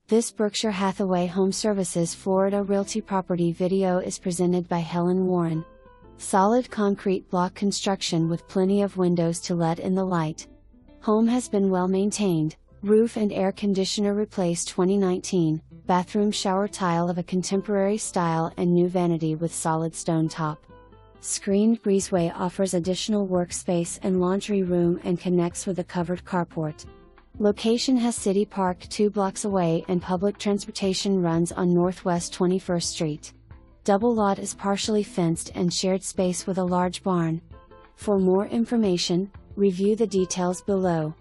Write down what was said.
This Berkshire Hathaway HomeServices Florida Realty property video is presented by Helen Warren. Solid concrete block construction with plenty of windows to let in the light. Home has been well maintained, roof and air conditioner replaced 2019, bathroom shower tile of a contemporary style and new vanity with solid stone top. Screened breezeway offers additional workspace and laundry room and connects with a covered carport. Location has City Park 2 blocks away and public transportation runs on Northwest 21st Street. Double lot is partially fenced and shared space with a large barn. For more information, review the details below.